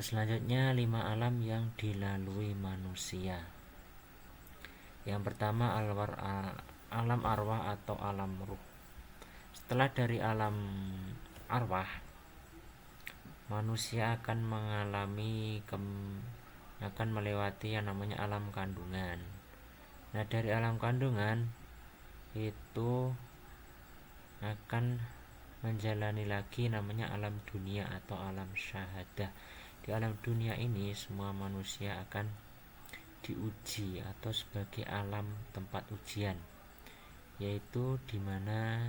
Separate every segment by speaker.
Speaker 1: Selanjutnya 5 alam yang dilalui manusia. Yang pertama alam arwah atau alam ruh. Setelah dari alam arwah, manusia akan melewati yang namanya alam kandungan. Nah, dari alam kandungan itu akan menjalani lagi namanya alam dunia atau alam syahadah. Di alam dunia ini semua manusia akan diuji atau sebagai alam tempat ujian, yaitu di mana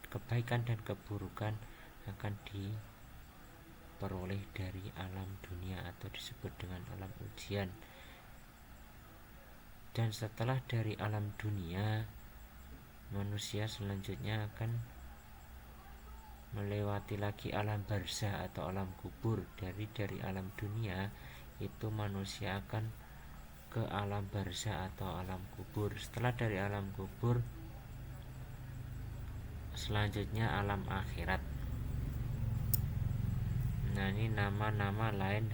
Speaker 1: kebaikan dan keburukan akan diperoleh dari alam dunia atau disebut dengan alam ujian. Dan setelah dari alam dunia, manusia selanjutnya akan melewati lagi alam barzah atau alam kubur. Dari alam dunia itu manusia akan ke alam barzah atau alam kubur. Setelah dari alam kubur, selanjutnya alam akhirat. Nah, ini nama-nama lain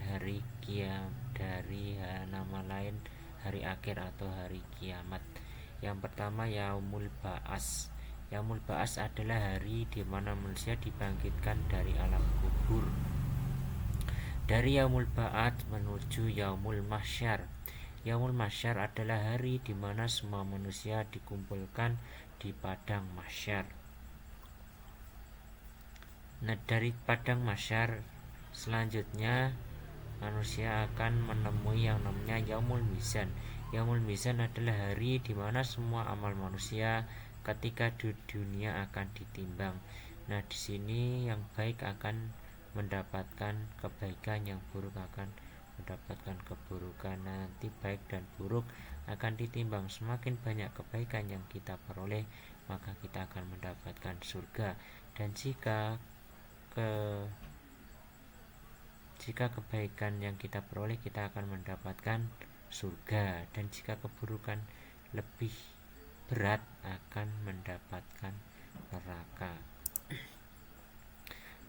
Speaker 1: nama lain hari akhir atau hari kiamat. Yang pertama yaumul ba'as. Yaumul ba'as adalah hari di mana manusia dibangkitkan dari alam kubur. Dari yaumul ba'as menuju yaumul mahsyar. Yaumul mahsyar adalah hari di mana semua manusia dikumpulkan di padang mahsyar. Nah, dari padang mahsyar selanjutnya manusia akan menemui yang namanya yaumul mizan. Yaumul mizan adalah hari di mana semua amal manusia ketika di dunia akan ditimbang. Nah, di sini yang baik akan mendapatkan kebaikan, yang buruk akan mendapatkan keburukan. Nanti baik dan buruk akan ditimbang. Semakin banyak kebaikan yang kita peroleh, maka kita akan mendapatkan surga. Dan jika kebaikan yang kita peroleh, kita akan mendapatkan surga. Dan jika keburukan lebih berat, akan mendapatkan neraka.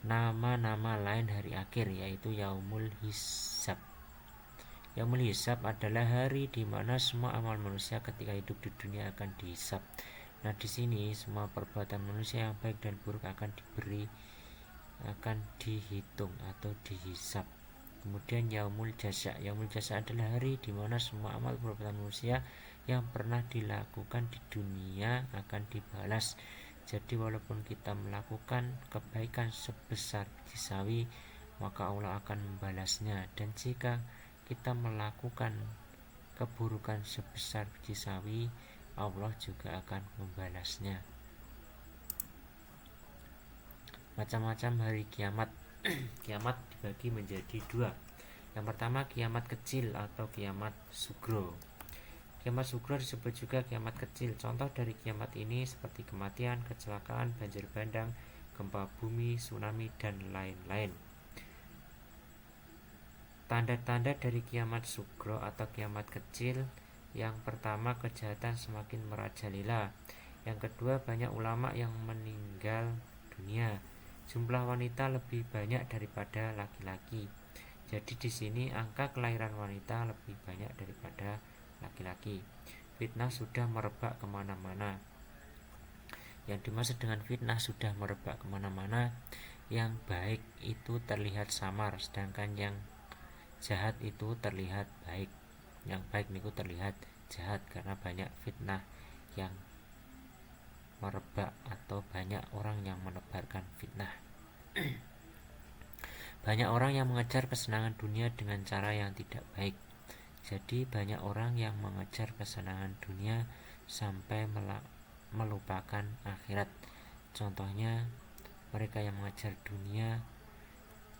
Speaker 1: Nama-nama lain hari akhir yaitu yaumul hisab. Yaumul hisab adalah hari di mana semua amal manusia ketika hidup di dunia akan dihisab. Nah, di sini semua perbuatan manusia yang baik dan buruk akan dihitung atau dihisab. Kemudian yaumul jaza. Yaumul jaza adalah hari di mana semua amal perbuatan manusia yang pernah dilakukan di dunia akan dibalas. Jadi walaupun kita melakukan kebaikan sebesar biji sawi, maka Allah akan membalasnya. Dan jika kita melakukan keburukan sebesar biji sawi, Allah juga akan membalasnya. Macam-macam hari kiamat. Kiamat dibagi menjadi dua. Yang pertama kiamat kecil atau kiamat sugro. Kiamat sugro disebut juga kiamat kecil. Contoh dari kiamat ini seperti kematian, kecelakaan, banjir bandang, gempa bumi, tsunami, dan lain-lain. Tanda-tanda dari kiamat sugro atau kiamat kecil: yang pertama, kejahatan semakin merajalela. Yang kedua, banyak ulama yang meninggal dunia. Jumlah wanita lebih banyak daripada laki-laki. Jadi di sini angka kelahiran wanita lebih banyak daripada laki-laki. Fitnah sudah merebak kemana-mana. Yang dimaksud dengan fitnah sudah merebak kemana-mana, yang baik itu terlihat samar, sedangkan yang jahat itu terlihat baik. Yang baik itu terlihat jahat karena banyak fitnah yang merebak atau banyak orang yang menebarkan fitnah. Banyak orang yang mengejar kesenangan dunia dengan cara yang tidak baik. Jadi banyak orang yang mengejar kesenangan dunia sampai melupakan akhirat. Contohnya mereka yang mengejar dunia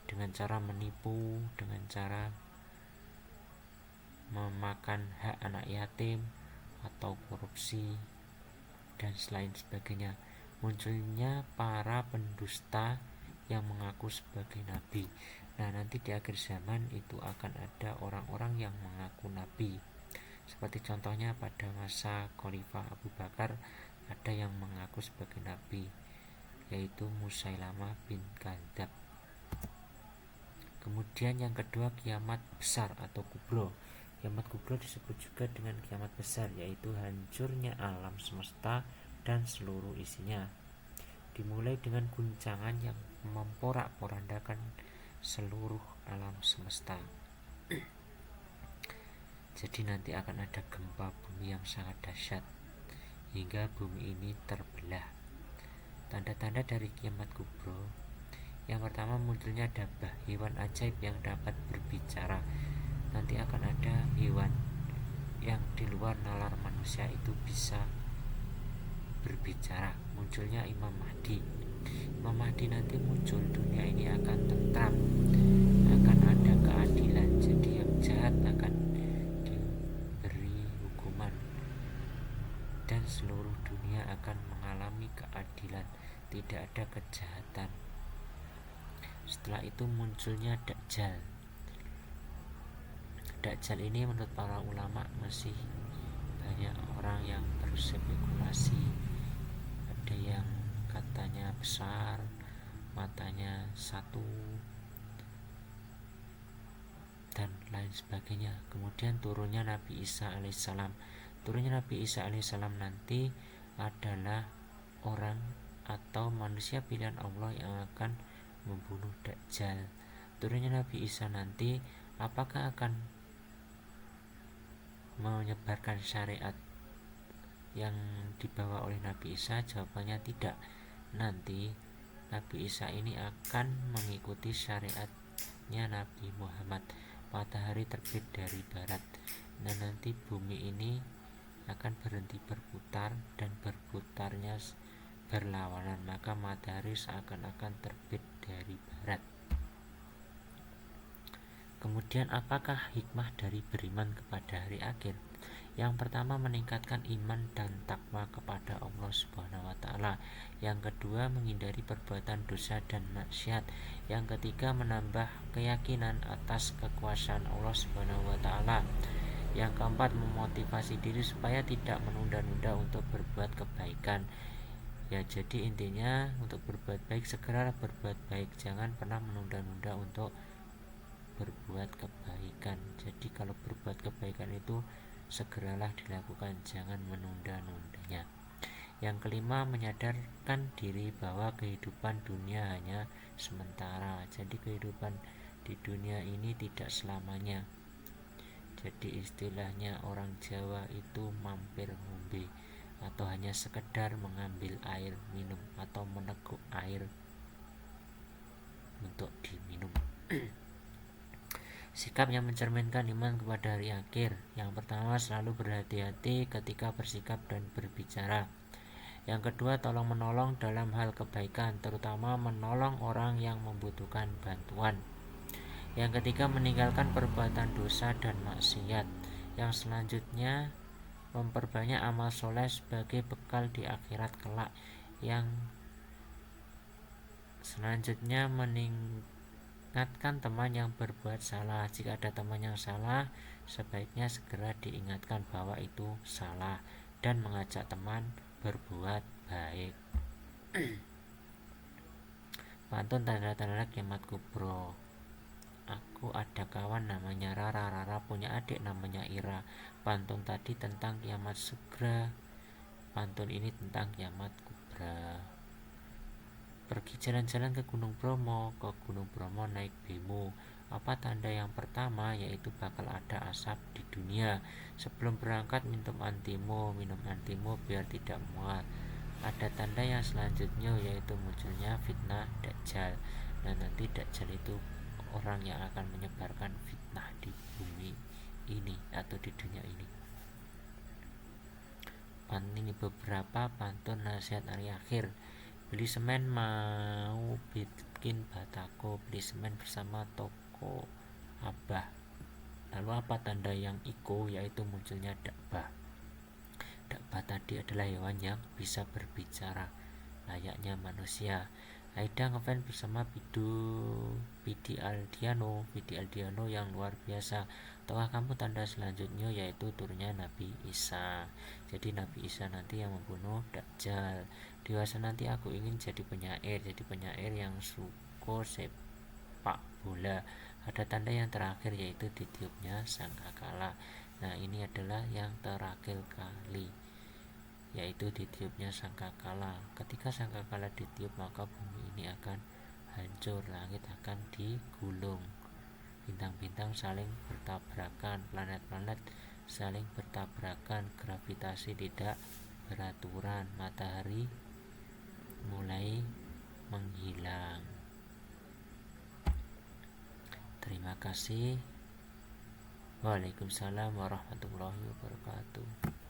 Speaker 1: dengan cara menipu, dengan cara memakan hak anak yatim atau korupsi dan selain sebagainya. Munculnya para pendusta yang mengaku sebagai nabi. Nah, nanti di akhir zaman itu akan ada orang-orang yang mengaku nabi. Seperti contohnya pada masa Khalifah Abu Bakar ada yang mengaku sebagai nabi, yaitu Musailamah bin Kadzab. Kemudian yang kedua kiamat besar atau kubro. Kiamat kubro disebut juga dengan kiamat besar, yaitu hancurnya alam semesta dan seluruh isinya. Dimulai dengan guncangan yang memporak-porandakan seluruh alam semesta. Jadi nanti akan ada gempa bumi yang sangat dahsyat hingga bumi ini terbelah. Tanda-tanda dari kiamat kubro. Yang pertama, munculnya dabah, hewan ajaib yang dapat berbicara. Nanti akan ada hewan yang di luar nalar manusia itu bisa berbicara. Munculnya Imam Mahdi. Imam Mahdi nanti muncul, dunia ini akan tentram, akan ada keadilan. Jadi yang jahat akan diberi hukuman dan seluruh dunia akan mengalami keadilan, tidak ada kejahatan. Setelah itu munculnya Dajjal. Dajjal ini menurut para ulama masih banyak orang yang berspekulasi. Ada yang katanya besar, matanya satu, dan lain sebagainya. Kemudian turunnya Nabi Isa alaihissalam. Turunnya Nabi Isa alaihissalam nanti adalah orang atau manusia pilihan Allah yang akan membunuh Dajjal. Turunnya Nabi Isa nanti apakah akan menyebarkan syariat yang dibawa oleh Nabi Isa? Jawabannya tidak. Nanti Nabi Isa ini akan mengikuti syariatnya Nabi Muhammad. Matahari terbit dari barat, dan nanti bumi ini akan berhenti berputar dan berputarnya berlawanan, maka matahari seakan-akan terbit dari barat. Kemudian apakah hikmah dari beriman kepada hari akhir? Yang pertama, meningkatkan iman dan takwa kepada Allah Subhanahu wa taala. Yang kedua, menghindari perbuatan dosa dan maksiat. Yang ketiga, menambah keyakinan atas kekuasaan Allah Subhanahu wa taala. Yang keempat, memotivasi diri supaya tidak menunda-nunda untuk berbuat kebaikan. Ya, jadi intinya untuk berbuat baik segera berbuat baik, jangan pernah menunda-nunda untuk berbuat kebaikan. Jadi kalau berbuat kebaikan itu segeralah dilakukan, jangan menunda-nundanya. Yang kelima, menyadarkan diri bahwa kehidupan dunia hanya sementara. Jadi kehidupan di dunia ini tidak selamanya. Jadi istilahnya orang Jawa itu mampir ngombe, atau hanya sekedar mengambil air minum atau meneguk air untuk diminum. Sikap yang mencerminkan iman kepada hari akhir. Yang pertama, selalu berhati-hati ketika bersikap dan berbicara. Yang kedua, tolong menolong dalam hal kebaikan, terutama menolong orang yang membutuhkan bantuan. Yang ketiga, meninggalkan perbuatan dosa dan maksiat. Yang selanjutnya, memperbanyak amal soleh sebagai bekal di akhirat kelak. Yang selanjutnya, ingatkan teman yang berbuat salah. Jika ada teman yang salah, sebaiknya segera diingatkan bahwa itu salah dan mengajak teman berbuat baik. Pantun tanda-tanda kiamat kubro. Aku ada kawan namanya Rara, Rara punya adik namanya Ira. Pantun tadi tentang kiamat sugra, pantun ini tentang kiamat kubra. Pergi jalan-jalan ke Gunung Bromo, naik bemo. Apa tanda yang pertama? Yaitu bakal ada asap di dunia. Sebelum berangkat minum antimo biar tidak mual. Ada tanda yang selanjutnya yaitu munculnya fitnah Dajjal. Nah, nanti Dajjal itu orang yang akan menyebarkan fitnah di bumi ini atau di dunia ini. Ini beberapa pantun nasihat hari akhir. Beli semen mau bikin batako, beli semen bersama toko Abah. Lalu apa tanda yang iko? Yaitu munculnya dakbah. Dakbah tadi adalah hewan yang bisa berbicara layaknya manusia. Aida ngefans bersama Vidi Aldiano yang luar biasa. Tahukah kamu tanda selanjutnya? Yaitu turunnya Nabi Isa. Jadi Nabi Isa nanti yang membunuh Dajjal. Dewasa nanti aku ingin jadi penyair yang suka sepak bola. Ada tanda yang terakhir yaitu ditiupnya sangkakala. Nah, ini adalah yang terakhir kali, yaitu ditiupnya sangkakala. Ketika sangkakala ditiup, maka bumi ini akan hancur, langit akan digulung, bintang-bintang saling bertabrakan, planet-planet saling bertabrakan, gravitasi tidak beraturan, matahari mulai menghilang. Terima kasih. Waalaikumsalam warahmatullahi wabarakatuh.